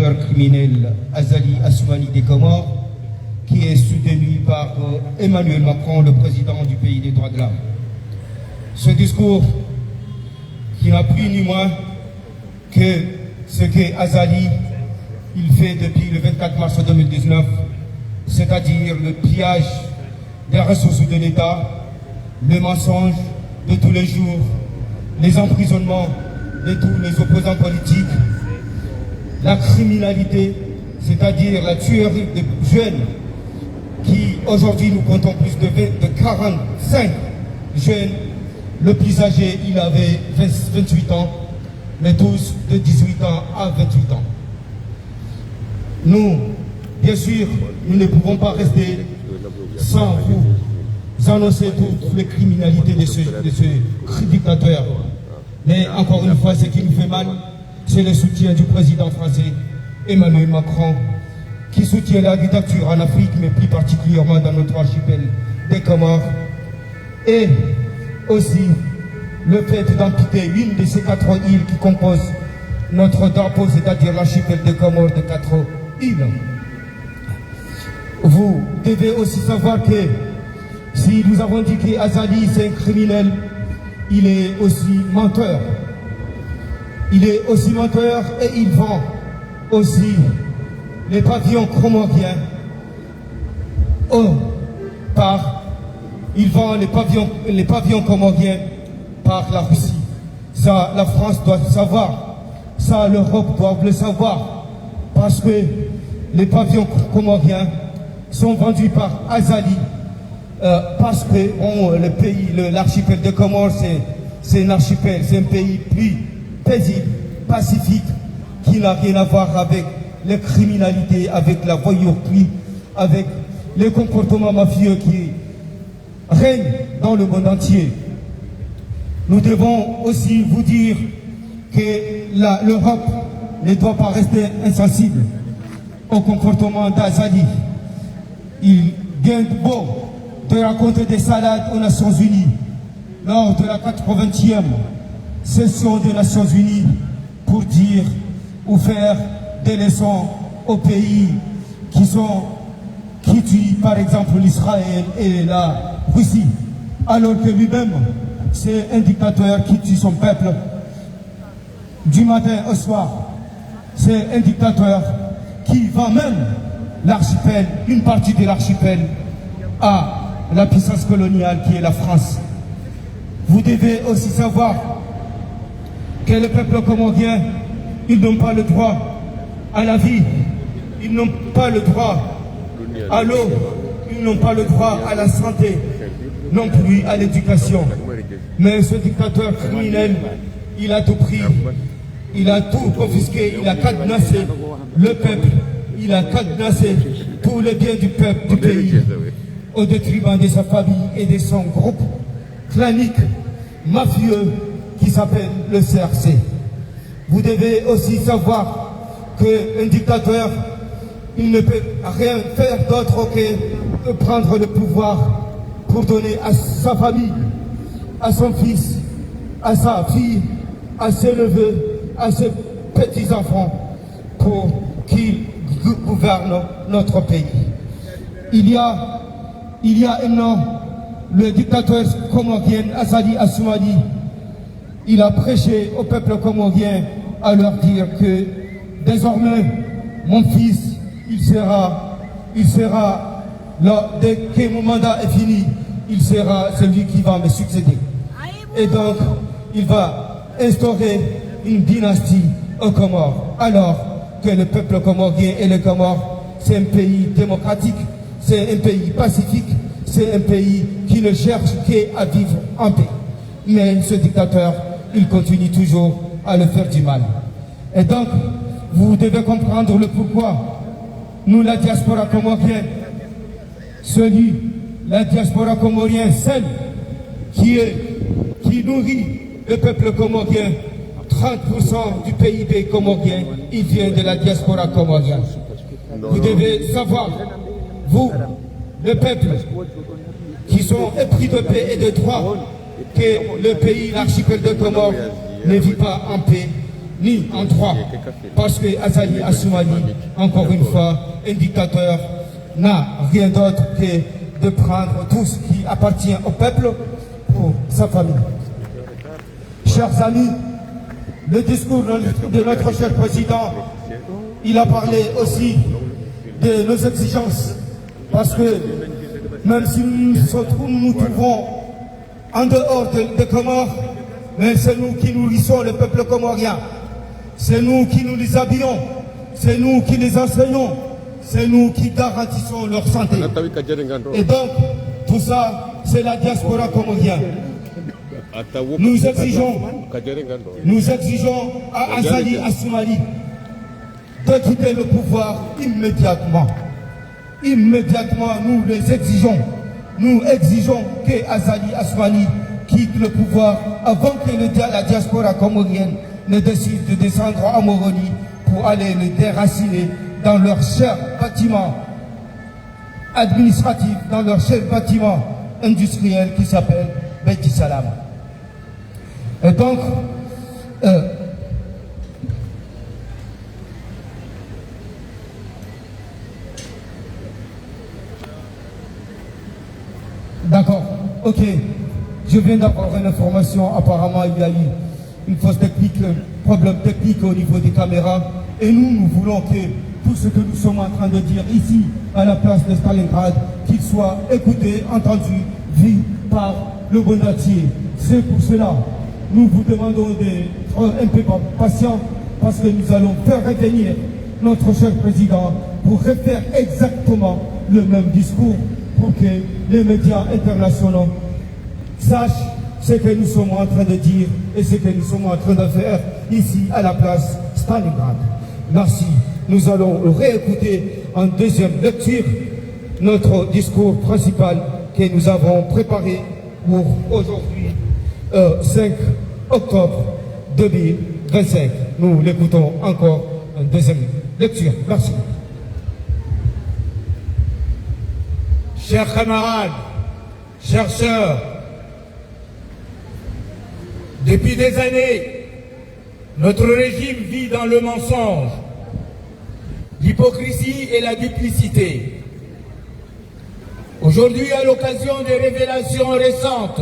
dictateur criminel Azali Assoumani des Comores, qui est soutenu par Emmanuel Macron, le président du pays des droits de l'homme. Ce discours qui n'a plus ni moins que ce que Azali il fait depuis le 24 mars 2019, c'est-à-dire le pillage des ressources de l'État, le mensonge de tous les jours, les emprisonnements de tous les opposants politiques, la criminalité, c'est-à-dire la tuerie de jeunes qui aujourd'hui nous comptons plus de 45 jeunes. Le plus âgé, il avait 28 ans, mais tous de 18 ans à 28 ans. Nous, bien sûr, nous ne pouvons pas rester sans vous annoncer toutes les criminalités de ce dictateur. Mais encore une fois, ce qui nous fait mal, c'est le soutien du président français Emmanuel Macron, qui soutient la dictature en Afrique, mais plus particulièrement dans notre archipel des Comores. Et aussi le fait d'amputer une de ces 4 îles qui composent notre drapeau, c'est-à-dire l'archipel des Comores de 4 îles. Vous devez aussi savoir que si nous avons dit qu'Azali c'est un criminel, il est aussi menteur. Il est aussi menteur et il vend aussi les pavillons comoriens il vend les pavillons comoriens par la Russie. Ça, la France doit le savoir. Ça, l'Europe doit le savoir. Parce que les pavillons comoriens sont vendus par Azali. Parce que l'archipel de Comores, c'est un archipel, c'est un pays plus paisible, pacifique, qui n'a rien à voir avec les criminalités, avec la voyourie, avec les comportements mafieux qui règnent dans le monde entier. Nous devons aussi vous dire que l'Europe ne doit pas rester insensible au comportement d'Azali. Il gagne beau de raconter des salades aux Nations Unies lors de la 80e session des Nations Unies pour dire ou faire des leçons aux pays qui tuent par exemple l'Israël et la Russie, alors que lui-même c'est un dictateur qui tue son peuple du matin au soir. C'est un dictateur qui vend même l'archipel, une partie de l'archipel à la puissance coloniale qui est la France. Vous devez aussi savoir que le peuple comorien, ils n'ont pas le droit à la vie, ils n'ont pas le droit à l'eau, ils n'ont pas le droit à la santé, non plus à l'éducation. Mais ce dictateur criminel, il a tout pris, il a tout confisqué, il a cadenassé le peuple, il a cadenassé tous les biens du peuple, du pays, au détriment de sa famille et de son groupe clanique, mafieux, qui s'appelle le CRC. Vous devez aussi savoir qu'un dictateur, il ne peut rien faire d'autre que prendre le pouvoir pour donner à sa famille, à son fils, à sa fille, à ses neveux, à ses petits-enfants, pour qu'ils gouvernent notre pays. Il y a un an, le dictateur comorien Azali Assoumani, il a prêché au peuple comorien à leur dire que désormais, mon fils, il sera, dès que mon mandat est fini, il sera celui qui va me succéder. Et donc, il va instaurer une dynastie aux Comores. Alors que le peuple comorien et les Comores, c'est un pays démocratique, c'est un pays pacifique, c'est un pays qui ne cherche qu'à vivre en paix. Mais ce dictateur, il continue toujours à le faire du mal. Et donc, vous devez comprendre le pourquoi. Nous, la diaspora comorienne, la diaspora comorienne, celle qui nourrit le peuple comorien, 30% du PIB comorien, il vient de la diaspora comorienne. Vous devez savoir, vous, le peuple, qui sont épris de paix et de droit, que le pays, l'archipel de Comores, ne vit pas en paix. ni en droit. Parce que Azali Assoumani, encore une fois, un dictateur, n'a rien d'autre que de prendre tout ce qui appartient au peuple pour sa famille. Chers amis, le discours de notre cher président, il a parlé aussi de nos exigences. Parce que même si nous nous trouvons en dehors de Comores, mais c'est nous qui nourrissons le peuple comorien. C'est nous qui nous les habillons. C'est nous qui les enseignons. C'est nous qui garantissons leur santé. Et donc, tout ça, c'est la diaspora comorienne. Nous exigeons à Azali Assoumani de quitter le pouvoir immédiatement. Immédiatement, nous les exigeons. Nous exigeons que Azali Assoumani quitte le pouvoir avant que la diaspora comorienne ne décide de descendre en Moroni pour aller les déraciner dans leur cher bâtiment administratif, dans leur cher bâtiment industriel qui s'appelle Beti Salam. Et donc, d'accord, ok. Je viens d'avoir une information, apparemment il y a eu une fausse technique, un problème technique au niveau des caméras. Et nous voulons que tout ce que nous sommes en train de dire ici, à la place de Stalingrad, qu'il soit écouté, entendu, vu par le monde entier. C'est pour cela, nous vous demandons d'être un peu patients, parce que nous allons faire revenir notre cher président pour refaire exactement le même discours, pour que les médias internationaux sachent ce que nous sommes en train de dire et ce que nous sommes en train de faire ici à la place Stalingrad. Merci. Nous allons réécouter en deuxième lecture notre discours principal que nous avons préparé pour aujourd'hui, 5 octobre 2025. Nous l'écoutons encore en deuxième lecture. Merci. Chers camarades, chères sœurs, depuis des années, notre régime vit dans le mensonge, l'hypocrisie et la duplicité. Aujourd'hui, à l'occasion des révélations récentes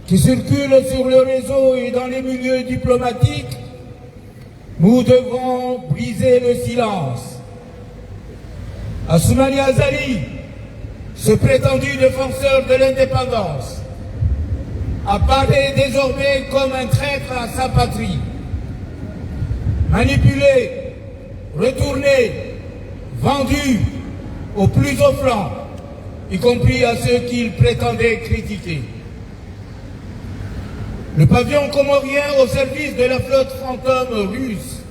qui circulent sur le réseau et dans les milieux diplomatiques, nous devons briser le silence. Assoumani Azali, ce prétendu défenseur de l'indépendance, apparaît désormais comme un traître à sa patrie. Manipulé, retourné, vendu aux plus offrants, y compris à ceux qu'il prétendait critiquer. Le pavillon comorien au service de la flotte fantôme russe.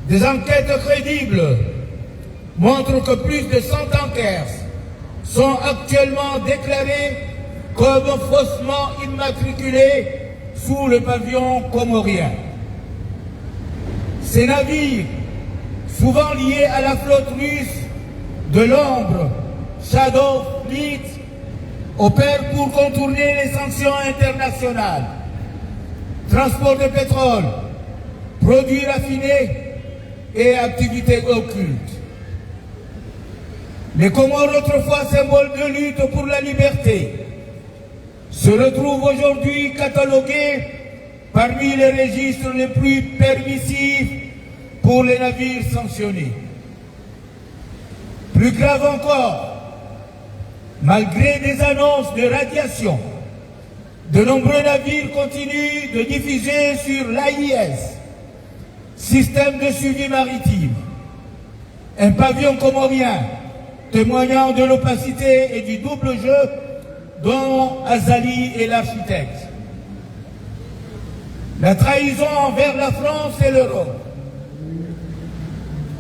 Des enquêtes crédibles montrent que plus de 100 tankers sont actuellement déclarés comme faussement immatriculés sous le pavillon comorien. Ces navires, souvent liés à la flotte russe de l'ombre, Shadow Fleet, opèrent pour contourner les sanctions internationales. Transport de pétrole, produits raffinés et activités occultes. Les Comores, autrefois symbole de lutte pour la liberté, se retrouvent aujourd'hui catalogués parmi les registres les plus permissifs pour les navires sanctionnés. Plus grave encore, malgré des annonces de radiation, de nombreux navires continuent de diffuser sur l'AIS, système de suivi maritime, un pavillon comorien témoignant de l'opacité et du double jeu dont Azali est l'architecte. La trahison envers la France et l'Europe.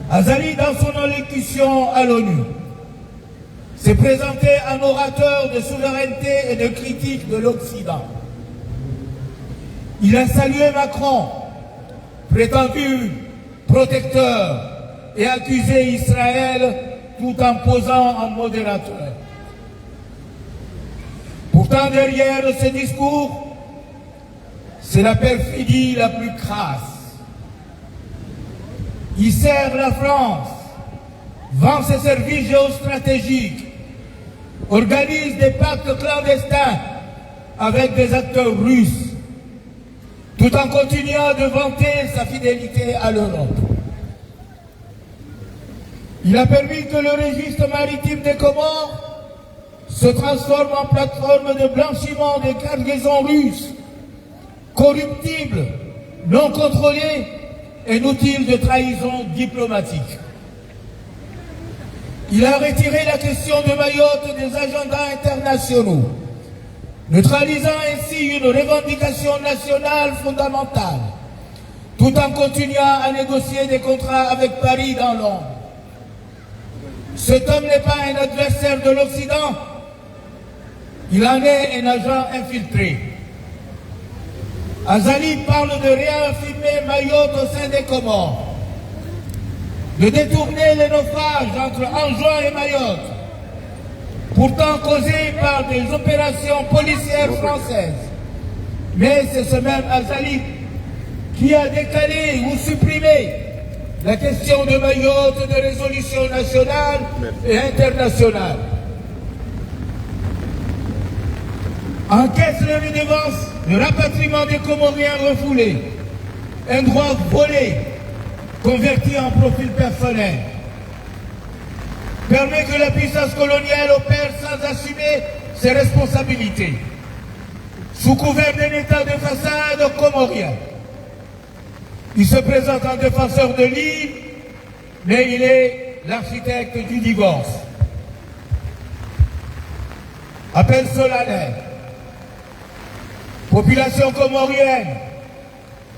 Azali, dans son allocution à l'ONU, s'est présenté un orateur de souveraineté et de critique de l'Occident. Il a salué Macron, prétendu protecteur, et accusé Israël tout en posant en modérateur. Pourtant, derrière ce discours c'est la perfidie la plus crasse. Il sert la France, vend ses services géostratégiques, organise des pactes clandestins avec des acteurs russes, tout en continuant de vanter sa fidélité à l'Europe. Il a permis que le registre maritime des Comores se transforme en plateforme de blanchiment des cargaisons russes, corruptibles, non contrôlées et inutiles de trahison diplomatique. Il a retiré la question de Mayotte des agendas internationaux, neutralisant ainsi une revendication nationale fondamentale, tout en continuant à négocier des contrats avec Paris dans l'ombre. Cet homme n'est pas un adversaire de l'Occident, il en est un agent infiltré. Azali parle de réaffirmer Mayotte au sein des Comores, de détourner les naufrages entre Anjouan et Mayotte, pourtant causés par des opérations policières françaises. Mais c'est ce même Azali qui a décalé ou supprimé la question de Mayotte de résolution nationale et internationale. Encaisse les redevances, le rapatriement des Comoriens refoulés, un droit volé, converti en profil personnel, permet que la puissance coloniale opère sans assumer ses responsabilités, sous couvert d'un état de façade comorien. Il se présente en défenseur de l'île, mais il est l'architecte du divorce. Appel solennel. Population comorienne,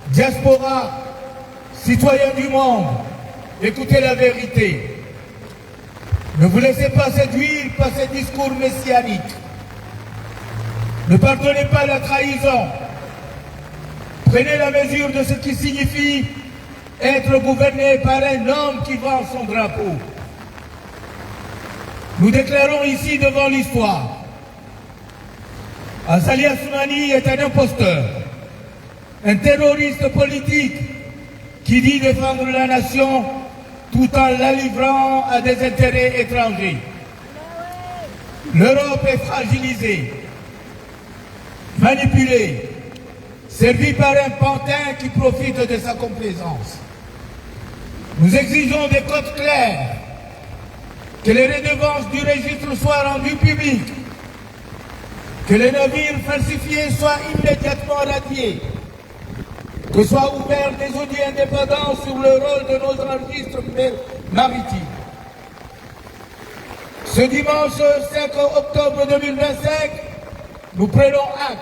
diaspora, citoyens du monde, écoutez la vérité. Ne vous laissez pas séduire par ces discours messianiques. Ne pardonnez pas la trahison. Prenez la mesure de ce qui signifie être gouverné par un homme qui vend son drapeau. Nous déclarons ici devant l'histoire, Azali Assoumani est un imposteur, un terroriste politique qui dit défendre la nation tout en la livrant à des intérêts étrangers. L'Europe est fragilisée, manipulée, servie par un pantin qui profite de sa complaisance. Nous exigeons des codes clairs, que les redevances du registre soient rendues publiques, que les navires falsifiés soient immédiatement radiés, que soient ouverts des audits indépendants sur le rôle de nos registres maritimes. Ce dimanche 5 octobre 2025, nous prenons acte.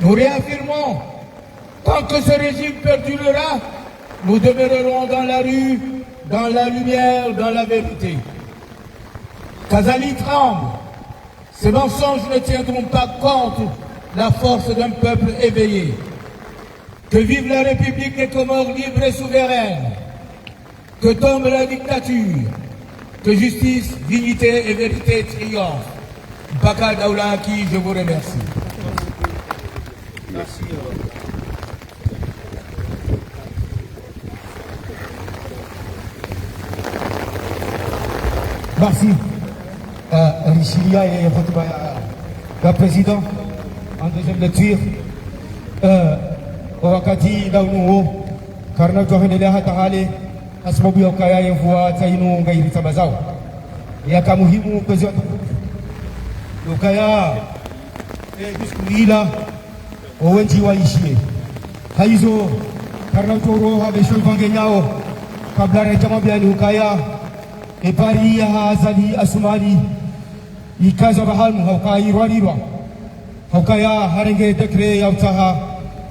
Nous réaffirmons, tant que ce régime perdurera, nous demeurerons dans la rue, dans la lumière, dans la vérité. Qu'Azali tremble. Ces mensonges ne tiendront pas compte la force d'un peuple éveillé. Que vive la République des Comores libre et souveraine. Que tombe la dictature. Que justice, dignité et vérité triomphent. Baka Daoulaki, je vous remercie. Merci. Merci. Richilia et le président en deuxième lecture. Wakati daunuo karena tuhendelea hata hale kwa sababu ya ukaya mvua tainu ngairita mazao ya muhimu kwezi ukaya biskuila owenji waishie haizo karena toro habesho vangenyao kabla rejama biani ukaya epari ya Azali Assoumani ikaza bahamu haukai rwalirwa haukaya harenge dekre ya utaha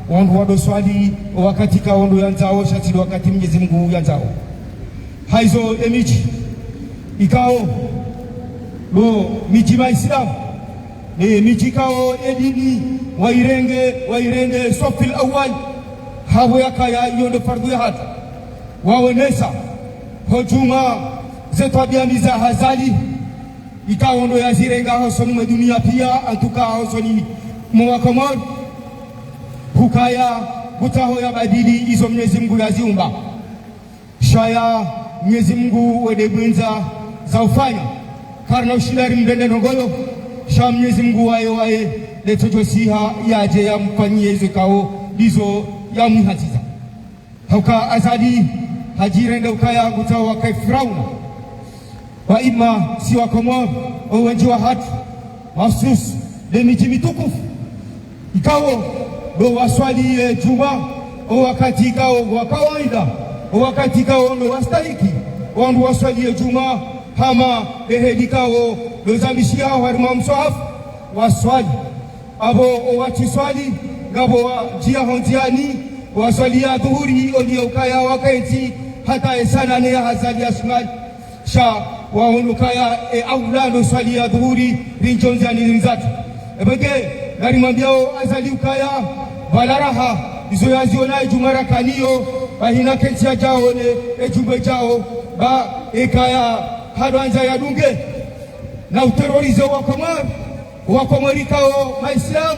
wandu wado swali wakati ka wandu yanzao shatili wakati Mwenyezi Mungu yanzao haizo emiji ikao lo miji ma Islam miji kao edini wairenge sofil awal hawo yakaya yondo fardu ya hata waonesa hojuma zetabia miza Azali ikawa ndo yazirenga hosoni mwa dunia pia atuka hosoni mwa Komoro hukaya gutaho ya badili izo Mwenyezi Mungu yaziumba shaya Mwenyezi Mungu wede bwenza za ufanya karna ushilari mdende nongoyo sha Mwenyezi Mungu wae leto josiha yaje ya mfanyie izo kao izo ya mhatiza hauka azadi hajirende ukaya gutaho wakai Firauna wa ima si wakomor uwenji wa hatu masus de miji mitukufu ikawo do waswali juma o wakati ikawo wa kawaida o wakati ikawo ndo wastahiki wandu waswali juma hama ehedikawo do zamishia harima mswahafu waswali abo o watiswali ngabo wa jia hontiani waswali ya dhuhuri oli ukaya wakaiti hata esana ne hazali asmali sha waonukaya aulano swali ya dhuhuri rinjonza ni nzatu ebege gari mambiao azali ukaya balaraha izo yaziona jumara kaniyo bahina ketia jaone ejumbe jao ba ekaya hadwanza ya dunge na uterorizo wa komorikao maislam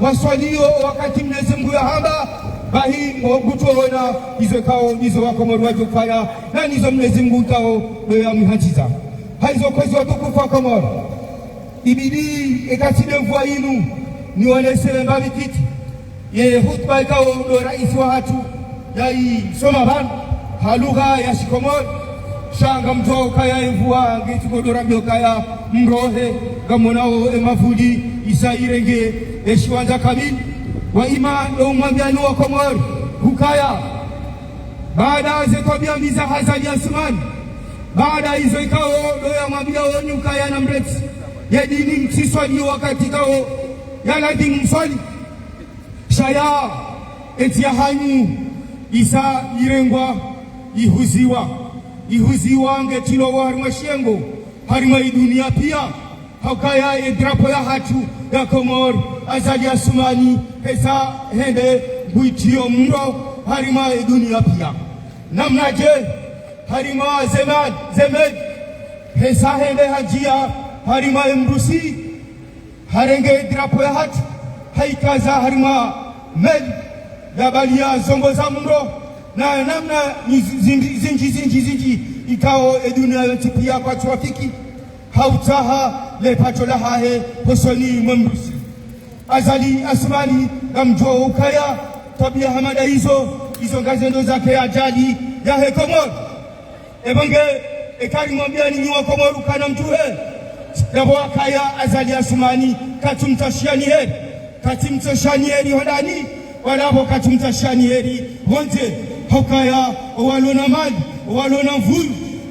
waswalio wakati Mwenyezi Mungu ya hamba bahi ngutuona izo kao izo wakomori wajofanya na nizo Mwenyezi Mungu kao ya mhajiza haizo kwezi watukufa komori ibidi ekatide mvua inu niwanesele mbavi kiti ye hutba kao ndo rais wa hatu yai soma banu halugha ya shikomori shanga mtoa kaya mvua ngetukodora mbio kaya mrohe gamonao emafudi isairenge eshiwanza kabili wa ima ndo mwambiani wa komori hukaya baada zekobia miza hazali ya sumani baada hizo ikao ndo ya mwambia woni ukaya na mreti ya dini msiswali wakati kao ya ladini mswali shaya eti ya hanyu isa irengwa ihuziwa ngetilo wa harima shengo harima idunia pia haukaya edrapo ya hatu ya komor azali ya sumani hesa hende buitio mro harima idunia pia namnaje harima zemed hesa hende hajia harima emrusi harenge edrapo ya hatu haikaza harima med gabalia zongo za mro na namna zinji ikao edunia yote pia kwa trafiki hautaha le patola hahe posoni mwemrusi azali asmani gamjo ukaya tabia hamada hizo ngazendo zake ajali ya hekomor ebonge ekari mwambia ni wa komoru kana mtuhe yabo akaya azali asmani katumtashiani heri katimtashani heri hodani walabo katumtashani heri wonte hokaya walona mali walona mvulu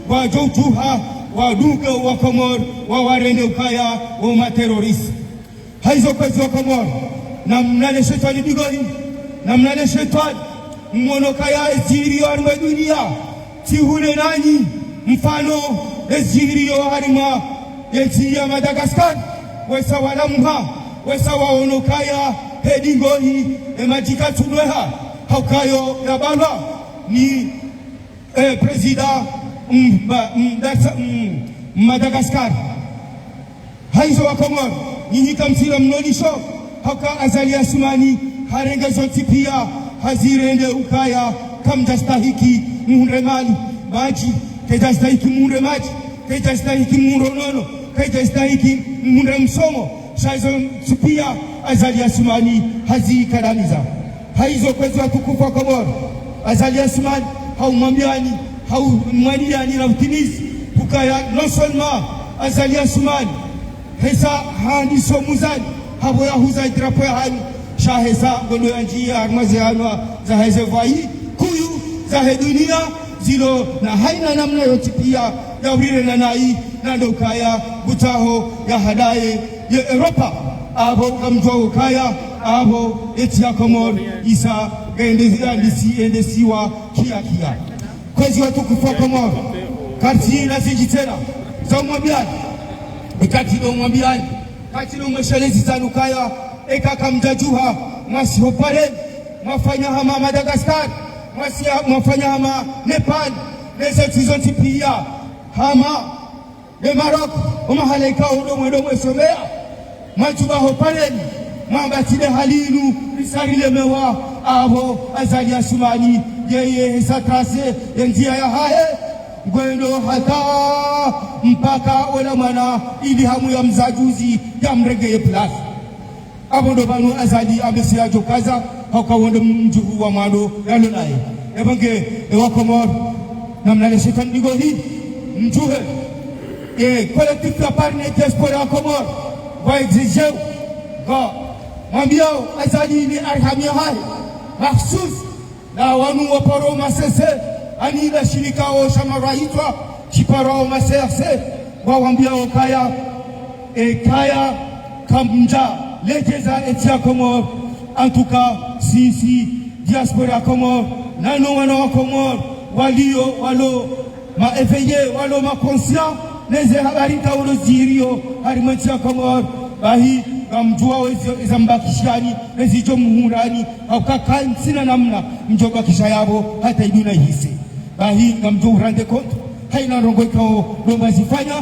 wajotuha waduga wa komor wawarende ukaya wa materorisi haizo kwezi wa komor na mnale shetani bigoni na mnale shetani mwono kaya eziri wa harima dunia tihune nanyi mfano eziri wa harima yeti ya Madagaskar wesa walamha wesa waonokaya hedingoni emajika tunweha haukayo ya balwa ni presida Madagaskar haizo wa komor nyinyi kamsila mnolisho hauka azali ya sumani harenge zoti pia hazirende ukaya kamjastahiki muhunde mali maji kejastahiki muhunde maji kejastahiki muhunde nono kejastahiki muhunde msomo shaizo pia azali ya sumani hazikadamiza haizo kwezi watukufa komor azali ya sumani haumwambiani haumwaniani na utimizi hukaya nosolma azali ya sumani hesa hani somuzani habo ya huza idrapo ya hani shahesa gono ya njia armazi hanwa za heze vai kuyu za hedunia zilo na haina namna yote pia ya urire na nai na ndokaya gutaho ya hadaye ya Europa abo kamjwa ukaya abo eti ya komor isa ende siwa kia kwezi watukufa komor karti na zijitena za umwabiani ikatilo umwabiani katilo mweshalezi zanukaya eka kamjajuha mwasi hopare mwafanya hama Madagaskar mwafanya hama Nepal nezeti zoti pia hama de Marok umahalaika udomwe somea mwajuba hopare mwambatile halinu sarile mewa abo azali asumani yeye satrase njia ya hae gwendo hata mpaka wala mwana ili hamu ya mzajuzi ya mregeye plus abo ndo banu azali abesia jokaza hakawondo mjuhu wa mwado yalo naye ebange ewakomor namnale shetan digoli mjuhe collectif la parne diaspora komor wa exigeu ga mambiao azali ni arhamia hai mahsus na wanu waparo masese ani la shirika o shamaraitwa chiparo masese wa wambiao kaya kaya kamja lejeza etia komor en tout cas si diaspora komor nano wana komor walio walo ma éveillé walo ma conscient les habarita walo zirio harimatia komor bahi gamjua wezambakishani nezijo muhurani au kakai sina namna mjoga kisha yabo hata iduna hisi bahi gamjua urande kontu haina rongo ikao lomba zifanya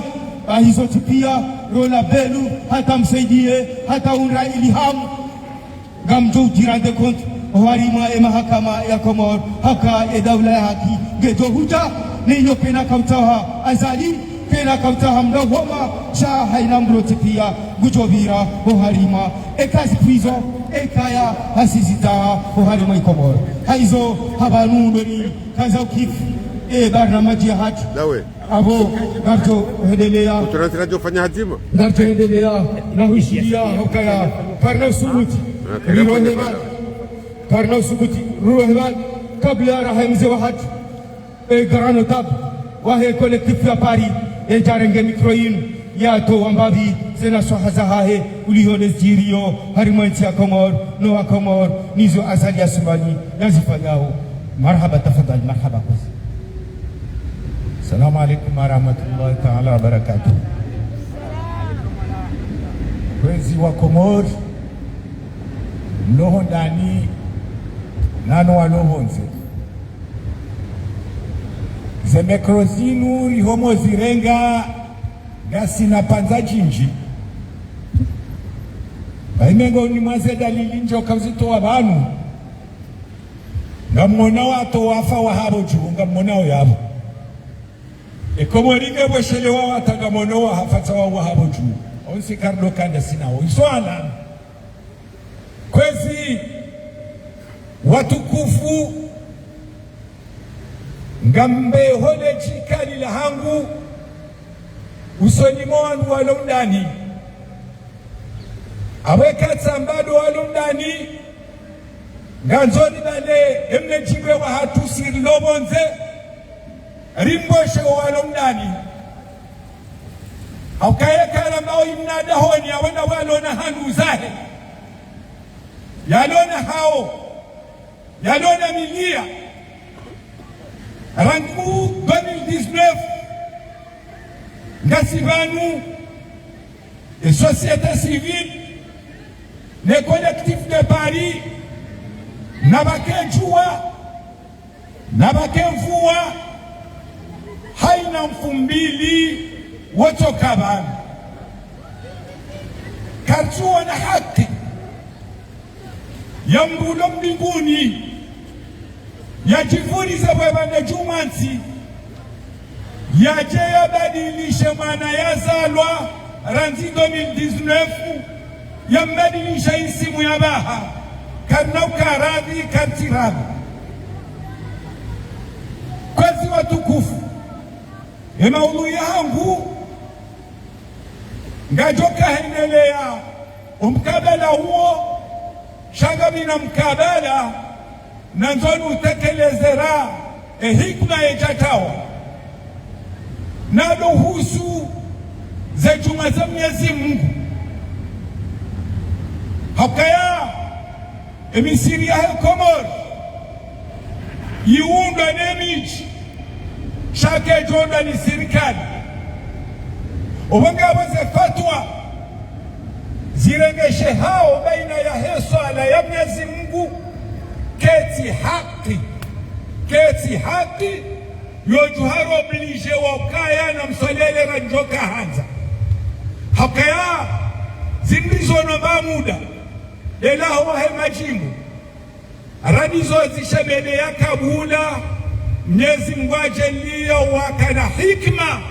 bahi zote pia rola belu hata msaidie hata unra ilihamu gamjua jirande kontu warima mahakama ya Komor haka edawla ya haki gejo huja niyo kena kautaha azali kena kautaha mdogoma sha haina mrote pia gujovira oharima ekazi prizo ekaya hasizita oharima ikomor haizo habanundo ni kaza ukifu barnamaji hati dawe abo gato hedelea tunataka kufanya hatima gato hedelea na huishiria hokaya karna subuti rirohema karna subuti rirohema kabla rahimze wahat garano tab wahe collectif ya Paris jarenge microin ya to ambabi sena sohaza hahe ulihone zirio harimanti ya Komor no wa Komor nizo asali ya Somali nazifanyao marhaba tafadhali marhaba kwa Assalamu alaikum warahmatullahi ta'ala wabarakatuh. Kwezi wa Komor mloho ndani nano walohonze zemekrozinu rihomo zirenga gasi na panza jinji baimengo ni mwaze dalili njo kazitoa banu ngamona wato wafa wahabo chunga mona yabo Komorige boshelewa watagamono wa hafata wa wahabo juu onsi kardo kanda sinawo iswala kwezi watukufu ngambe hole chikali la hangu usoni mwangu walondani aweka tsambado walondani nganzoni bale emne jibe wa hatusi lobonze rimboshe walondani aukayekala mbao imnada honi awenda walona handu zahe yalona hao yalona milia rangu 2019 ngasibanu et société civile les collectifs de Paris nabakejua nabakemvua haina mfumbili wotokabana kartuwa na haki ya mbulo mbinguni yajivuriza bwebane jumansi yaje yabadilishe mwana yazalwa ranzi 2019 yambadilisha isimu ya baha karna ukaradhi kartirabi kwezi watukufu maudhui yangu ngajoka hendelea umkabala huo shangabina mkabala na nzoni utekelezera hikma ejatawa nado husu za juma za Mwenyezi Mungu hakaya emisiri ya Komor yiunda nemiji shake jonda ni serikali ubangabo ze fatwa zirengeshe hao baina ya swala ya Mwenyezi Mungu keti haki yojuharo oblige wakaya na msolele ranjoka hanza hakaya zindizo nomba muda elaho he majimbo radizo zishebele ya kabula Mwenyezi Mungu ajalie wakana hikma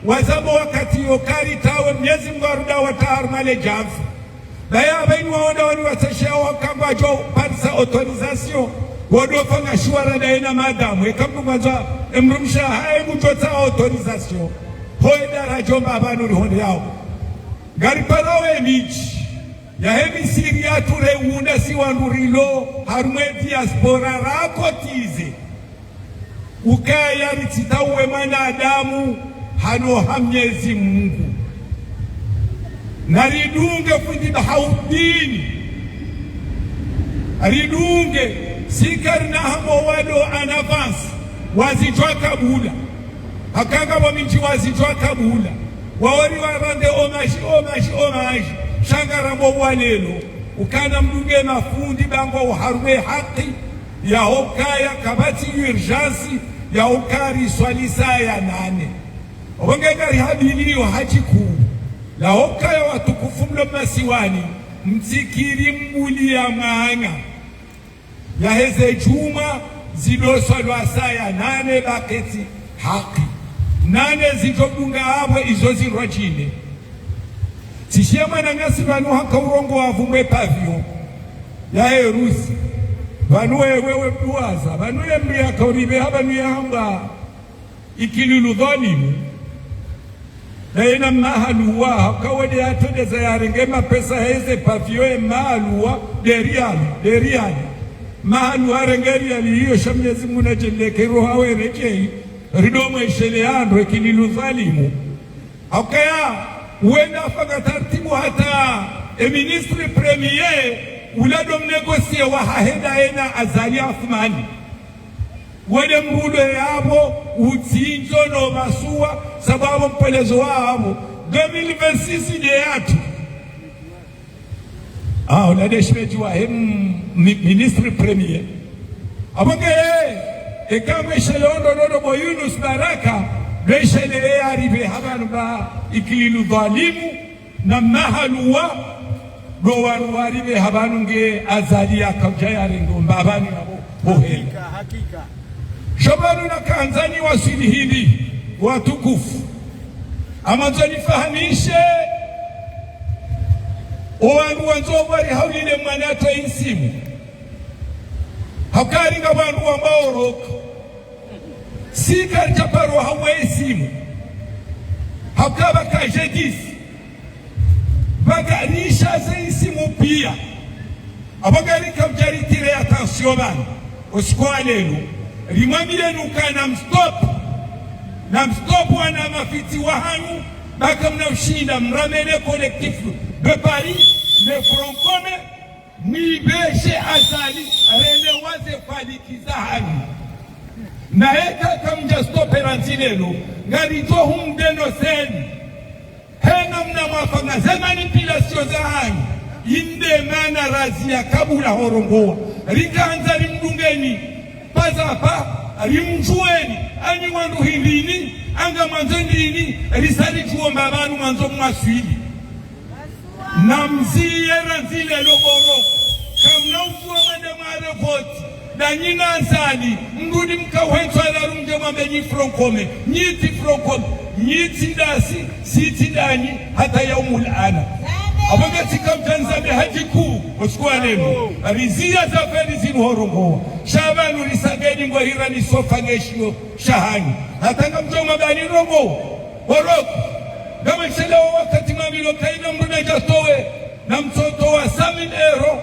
wazabo wakati yokari tawe Mwenyezi Mungu aruda wataarmale jafu baya bainu waoda wani wasashia wakamba jo parsa autorisation wadofanga shuara daina madamu ekambu mwaza emrumsha hae mujota autorisation hoe dara jomba abanu rihonde yao gari parawe michi ya hemi siria ture uunda si wanurilo harumwe diaspora rako tize ukaya rititawe manadamu hano hamnyezi Mungu naridunge fundida haudini ridunge sikarna hamo wado anavance wazijwa kabula hakanga waminchi wazijwa kabula wawari warande omaji shangara mbo walelo ukana mdunge mafundi bango uharwe haki ya hokaya kabati urgency ya hokari swalisa ya 8 wangega rihabilio hajiku la hokaya watukufu mlo masiwani mtikiri mbuli ya maanga ya heze juma zidoswa lwasa ya 8 baketi haki 8 zitobunga hapo izo zirwachine tishema na ngasi vanu haka urongo wavumwe pavio ya herusi vanu wewe mduwaza vanu ya kauribe haba nuya hamba ikililu dhalimu na ina mahaluwa hakawede atodeza ya rengema pesa heze pavio mahaluwa deriali mahaluwa rengeriali hiyo Mwenyezi Mungu najeleke roha werejei ridomo isheleando ikililu dhalimu hakaya uenda fanga tartibu hata ministre premier ulado mnegosie wa haheda ena Azali Athmani wede mrudo yabo utsinjo no masuwa sababu mpelezo wabo 2026 de yatu uladeshmeji wa ministre premier abonge ekamwe sheleondo nodo bo Yunus Baraka Beshele aribe habanu ba ikililu dhalimu na mahaluwa gowaru aribe habanu nge Azali akajayari ngomba abani nabo boheli hakika shabanu na kanzani wasili hili watukufu amanzani fahamishe owandu wanzobari haulile mwanato insimu hakari nga bandu wambaoroka sika chaparo hawe simu hakaba kajedisi bagarisha ze simu pia abagari kamjaritire attention bana usikwa lelo limwambile nukana mstop wana mafiti wahanu baka mnaushinda mramene collectif de Paris le Francome mwibeshe Azali rele waze falikiza hanu na eka kamja stoperanzilelo ngarito humdeno seni hena mna mwafanga zemani pilasyo za hangi inde mana razia kabula horongoa rikanza rimdungeni pazapa rimjueni ani wandu hindini anga mwanzo ndini risali chuo mbabanu mwanzo mwaswili na mziye razile logoro kamna ufuwa mande marevoti na nyina Azali mrudi mkawentwa la runge mwambenyi Francome nyiti Francome nyiti dasi siti dani hata yaumul ana abagati kamtanzabe hajiku usikuwa neno rizia za feri zinuhorongoa shabanu risageni ngohira ni sofa ngeshio shahani hatanga mjoma bani rongo horoko kama chelewa wakati mamilo kaina mruna jatowe na mtoto wa Samin Ero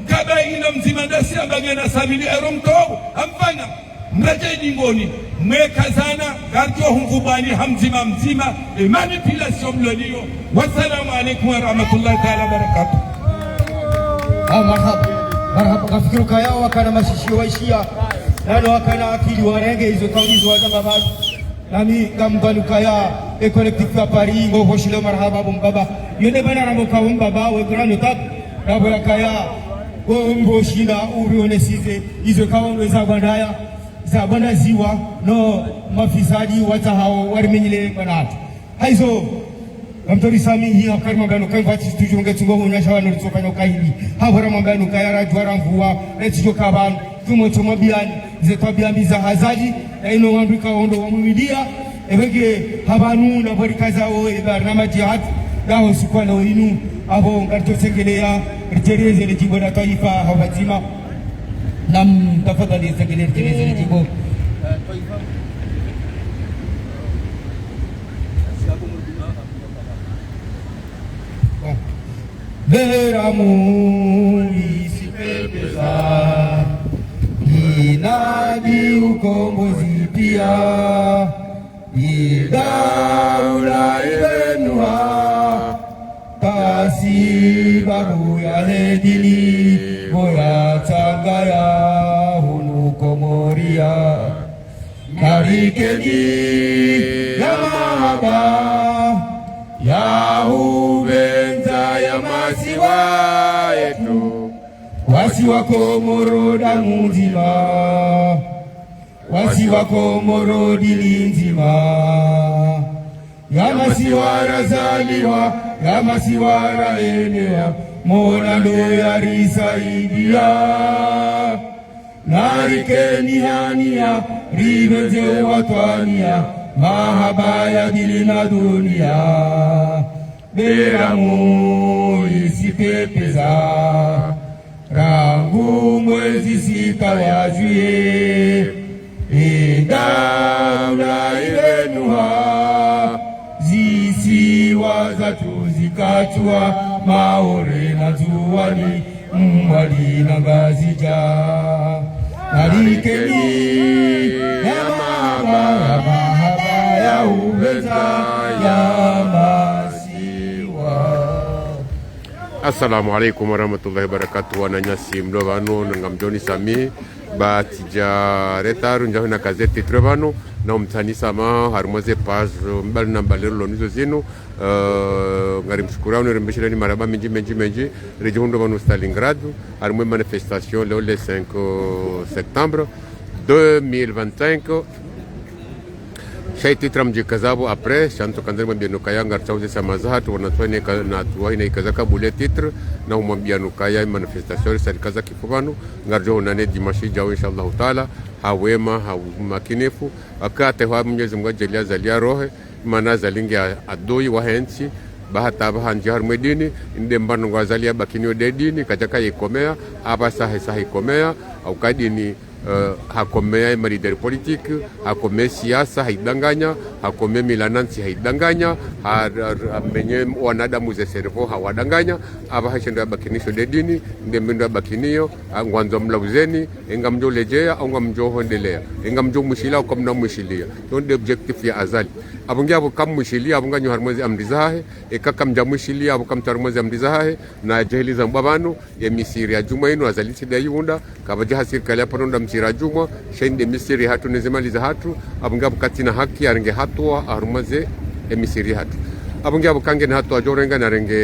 kada ina mzima dasi ambagena Samin Ero mtogo amfanya mraje jingoni mwekazana garjo hungubani hamzima mzima manipulation mlolio. Wassalamu alaikum wa rahmatullahi ta'ala barakatuh. Marhaba kafikiru kaya wakana mashishio waishia nalo wakana akili warenge hizo kaulizo wazama bazu nami kambalu kaya collectif ya Paris ngo hoshilo marhaba baba yone bana ramoka baba we grano tap rabo ya kaya go mboshina urione size hizo kaonwe za bandaya za banda ziwa no mafisadi wata hao warimenyile banati haizo Amtori samihi akari mambano kai vati tujunge tungo unyasha wano tsopano kaili habora mambano kai arajwara mvua etijo kabano tumo tomabiani zetwa biambi za hazaji ino wandika ondo wamumidia ebege habanu na borikaza o ebarnama jihad dawo sikwalo inu abo ngarto sengelea ritereze le jibo na taifa hawazima nam tafadhali sengelea ritereze le jibo taifa Beramu isipepeza inadi ukombozi pia idaula ibenua kasi baru ya hedili boya tangaya hunu komoria narikeni ya mahaba ya ubenza ya masiwa yetu wasi wako moro damu nzima wasi wako moro dili nzima ya masiwara zaliwa ya masiwara enea mona ndo ya risaidia narikeni hania ribenze watwania mahaba ya dili na dunia Beramu isipepeza rangu mwezi sitawajuye indaula iwenuha zisiwa zatu zikachua maore na zuwani mwali na ngazija narikeni ya mahaba ya ubeza ya Assalamu alaikum warahmatullahi wabarakatuh. Wananyasi mlovano ngamjoni sami batija retaru njaho na gazeti trevano na umtani sama harmoze page mbali na balero nizo zinu ngari mshukurano rembeshirani maraba menji rejondo vano Stalingrad harmo manifestation le 5 septembre 2025 shaiti tramji kazabo après chanto kandre mbiano kaya ngar chauze samazatu wanatwane na tuwaine kazaka bule titre na mbiano kaya manifestation serikaza kifubano ngarjo nane dimashi jao inshallah taala hawema hamakinifu akate wa Mwenyezi Mungu ajalia zalia rohe mana zalingi adoi wa hensi bahata bahanja harmedini inde mbano ngazalia bakinio dedini kajaka yikomea aba sahi komea au kadini hakomea maridari politique hakomea siasa haidanganya hakomea milanansi haidanganya amenye wanadamu ze servo hawadanganya aba hashendo bakinisho dedini ndemendo bakinio ngwanzo mlauzeni engamjo lejea au ngamjo hondelea engamjo mushila au kamna mushilia donc objectif ya azali abungia abo kam mushilia abunga nyo harmozi amrizahe ekaka mjamushilia abo kam tarmozi amrizahe na jahiliza mbabano ya misiri ya jumaino azalisi da yunda kabaje hasir kala pononda msirajumwa shende misiri hatu nezemaliza hatu abunga bukatina haki arenge hatwa arumaze emisiri hatu abunga bukange na hatu ajorenga na renge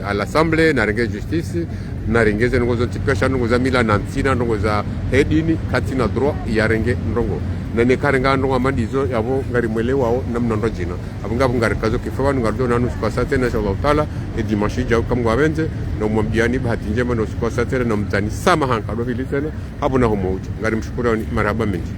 à l'assemblée na renge justice na renge ze ngozo tipesha ngoza mila na ntsina ngoza hedini katina droit ya renge ndongo na ne karenga ndongo amandizo yabo ngari mwelewao namna ndojina abunga bungari kazo kifawa ngardo nanu sikasate na inshallah taala e dimanche jao kamwa benze no mwambiani bahati njema no sikasate na mtani sama hanka do hilisena hapo na homo ngari mshukuru marhaba mengi